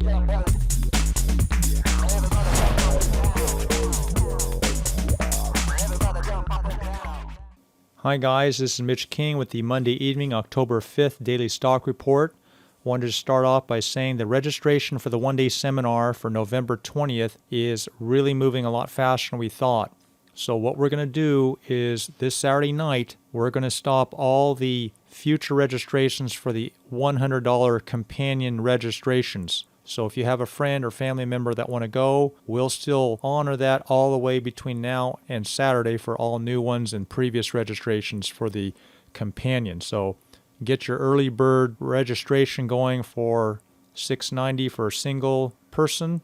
Hi guys, this is Mitch King with the Monday evening, October 5th Daily Stock Report. Wanted to start off by saying the registration for the one-day seminar for November 20th is really moving a lot faster than we thought. So what we're going to do is this Saturday night, we're going to stop all the future registrations for the $100 companion registrations. So if you have a friend or family member that want to go, we'll still honor that all the way between now and Saturday for all new ones and previous registrations for the companion. So get your early bird registration going for $690 for a single person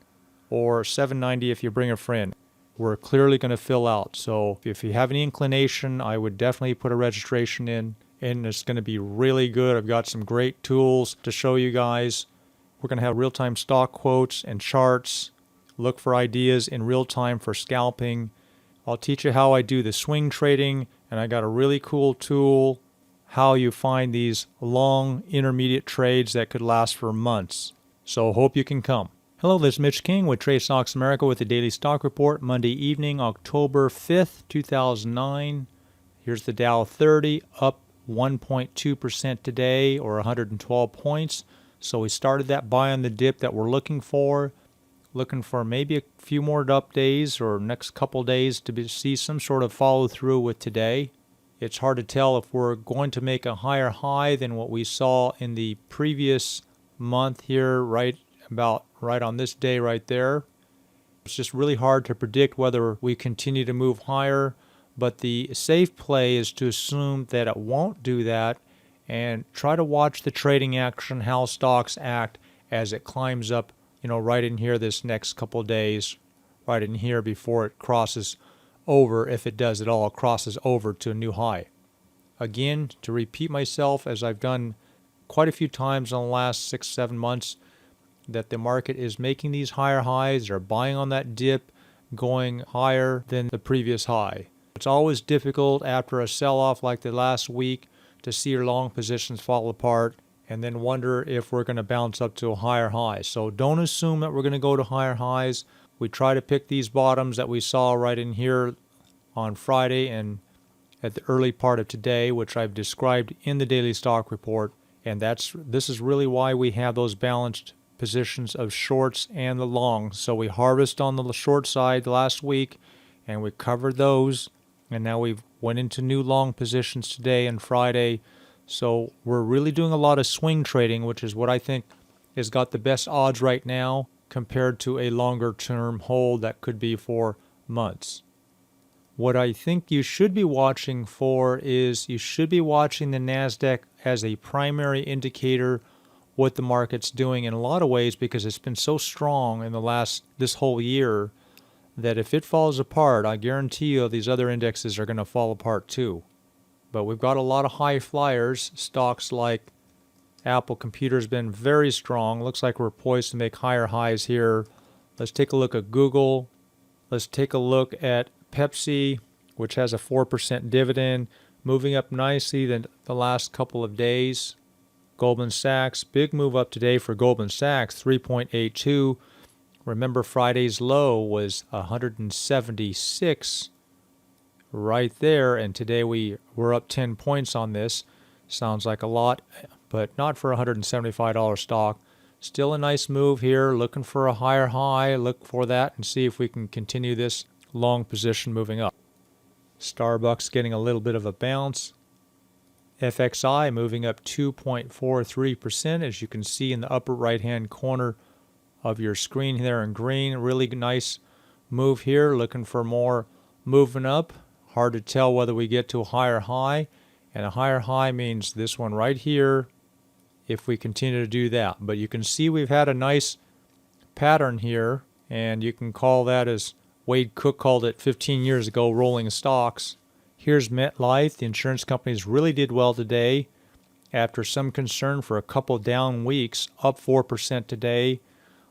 or $790 if you bring a friend. We're clearly going to fill out. So if you have any inclination, I would definitely put a registration in, and it's going to be really good. I've got some great tools to show you guys. We're going to have real-time stock quotes and charts. Look for ideas in real time for scalping. I'll teach you how I do the swing trading, and I got a really cool tool how you find these long intermediate trades that could last for months. So hope you can come. Hello, this is Mitch King with Trade Stocks America with the Daily Stock Report, Monday evening, October 5th, 2009. Here's the Dow 30 up 1.2% today, or 112 points. So we started that buy on the dip that we're looking for maybe a few more up days or next couple days to see some sort of follow through with today. It's hard to tell if we're going to make a higher high than what we saw in the previous month here, right on this day right there. It's just really hard to predict whether we continue to move higher, but the safe play is to assume that it won't do that and try to watch the trading action, how stocks act as it climbs up, right in here this next couple of days, right in here before it crosses over, if it does at all, crosses over to a new high. Again, to repeat myself, as I've done quite a few times in the last 6-7 months, that the market is making these higher highs, they're buying on that dip, going higher than the previous high. It's always difficult after a sell-off like the last week to see your long positions fall apart and then wonder if we're going to bounce up to a higher high. So don't assume that we're going to go to higher highs. We try to pick these bottoms that we saw right in here on Friday and at the early part of today, which I've described in the Daily Stock Report. And this is really why we have those balanced positions of shorts and the longs. So we harvest on the short side last week and we covered those. And now we've went into new long positions today and Friday. So we're really doing a lot of swing trading, which is what I think has got the best odds right now compared to a longer term hold that could be for months. What I think you should be watching for is you should be watching the NASDAQ as a primary indicator what the market's doing in a lot of ways, because it's been so strong in this whole year that if it falls apart, I guarantee you these other indexes are going to fall apart too. But we've got a lot of high flyers. Stocks like Apple Computer's been very strong. Looks like we're poised to make higher highs here. Let's take a look at Google. Let's take a look at Pepsi, which has a 4% dividend, moving up nicely the last couple of days. Goldman Sachs, big move up today for Goldman Sachs, 3.82. Remember, Friday's low was 176 right there, and today we're up 10 points on this. Sounds like a lot, but not for a $175 stock. Still a nice move here, looking for a higher high. Look for that and see if we can continue this long position moving up. Starbucks getting a little bit of a bounce. FXI moving up 2.43%, as you can see in the upper right-hand corner of your screen there in green. Really nice move here, looking for more moving up. Hard to tell whether we get to a higher high, and a higher high means this one right here if we continue to do that. But you can see we've had a nice pattern here, and you can call that, as Wade Cook called it 15 years ago, rolling stocks. Here's MetLife. The insurance companies really did well today after some concern for a couple down weeks, up 4% today.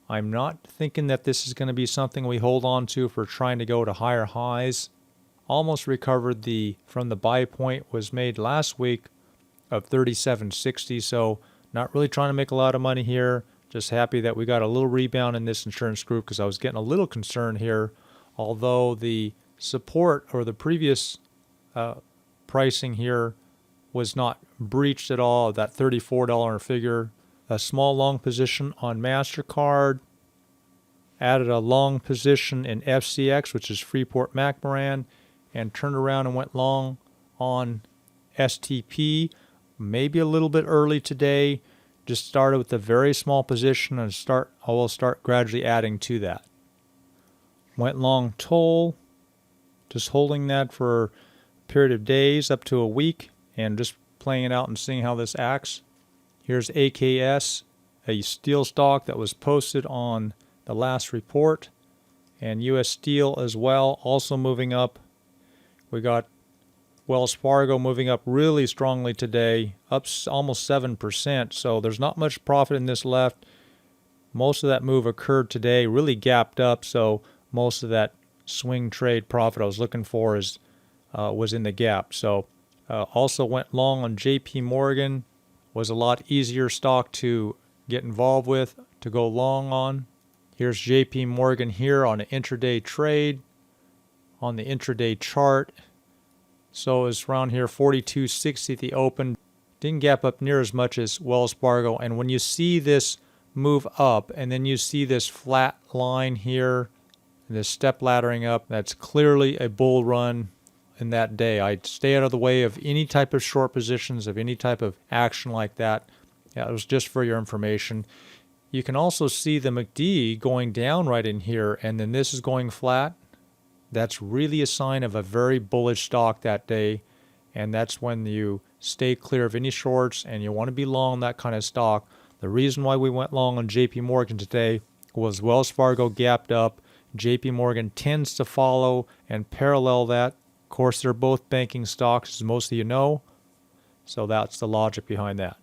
I'm not thinking that this is going to be something we hold on to for trying to go to higher highs. Almost recovered from the buy point was made last week of 37.60, so not really trying to make a lot of money here. Just happy that we got a little rebound in this insurance group because I was getting a little concerned here. Although the support or the previous pricing here was not breached at all, that $34 figure. A small long position on MasterCard. Added a long position in FCX, which is Freeport-McMoRan, and turned around and went long on STP. Maybe a little bit early today. Just started with a very small position and I will start gradually adding to that. Went long Toll, just holding that for a period of days up to a week and just playing it out and seeing how this acts. Here's AKS, a steel stock that was posted on the last report, and US Steel as well, also moving up. We got Wells Fargo moving up really strongly today, up almost 7%, so there's not much profit in this left. Most of that move occurred today, really gapped up, so most of that swing trade profit I was looking for was in the gap. So also went long on JP Morgan, was a lot easier stock to get involved with, to go long on. Here's JP Morgan here on an intraday trade, on the intraday chart. So it's around here 42.60 at the open. Didn't gap up near as much as Wells Fargo. And when you see this move up and then you see this flat line here, this step laddering up, that's clearly a bull run in that day. I'd stay out of the way of any type of short positions, of any type of action like that. Yeah, it was just for your information. You can also see the MACD going down right in here, and then this is going flat. That's really a sign of a very bullish stock that day, and that's when you stay clear of any shorts and you want to be long that kind of stock. The reason why we went long on JP Morgan today was Wells Fargo gapped up. JP Morgan tends to follow and parallel that. Of course, they're both banking stocks, as most of you know, so that's the logic behind that.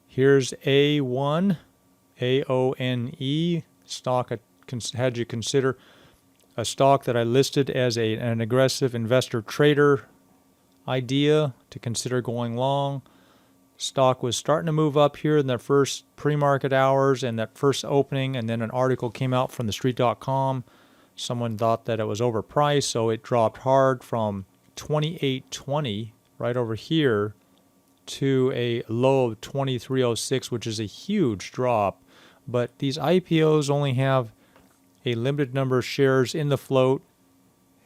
Here's A1. AONE stock I had you consider a stock that I listed as an aggressive investor trader idea to consider going long. Stock was starting to move up here in the first pre-market hours and that first opening, and then an article came out from TheStreet.com. Someone thought that it was overpriced, so it dropped hard from 28.20 right over here to a low of 23.06, which is a huge drop. But these IPOs only have a limited number of shares in the float,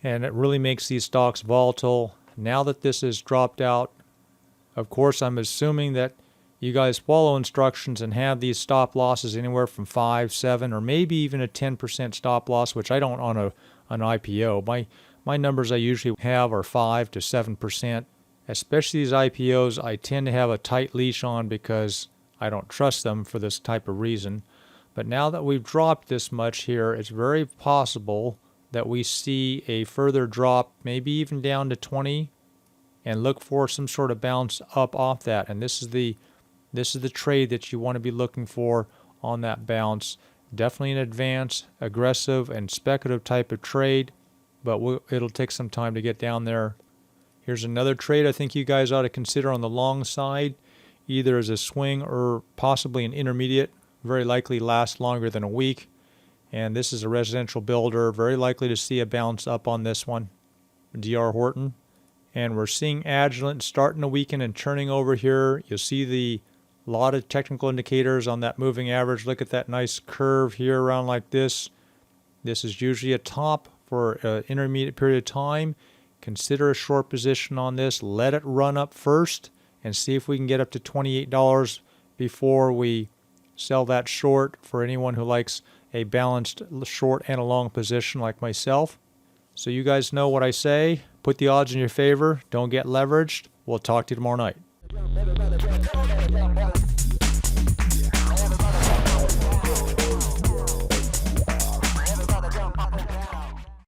and it really makes these stocks volatile. Now that this has dropped out, of course, I'm assuming that you guys follow instructions and have these stop losses anywhere from 5, 7, or maybe even a 10% stop loss, which I don't on an IPO. My numbers I usually have are 5 to 7%. Especially these IPOs, I tend to have a tight leash on because I don't trust them for this type of reason. But now that we've dropped this much here, it's very possible that we see a further drop, maybe even down to 20, and look for some sort of bounce up off that. And this is the trade that you want to be looking for on that bounce. Definitely an advanced, aggressive, and speculative type of trade, but it'll take some time to get down there. Here's another trade I think you guys ought to consider on the long side, either as a swing or possibly an intermediate. Very likely last longer than a week. And this is a residential builder, very likely to see a bounce up on this one, D.R. Horton. And we're seeing Agilent starting to weaken and turning over here. You'll see the lot of technical indicators on that moving average. Look at that nice curve here around like this. This is usually a top for an intermediate period of time. Consider a short position on this. Let it run up first and see if we can get up to $28 before we sell that short for anyone who likes a balanced short and a long position like myself. So you guys know what I say. Put the odds in your favor. Don't get leveraged. We'll talk to you tomorrow night.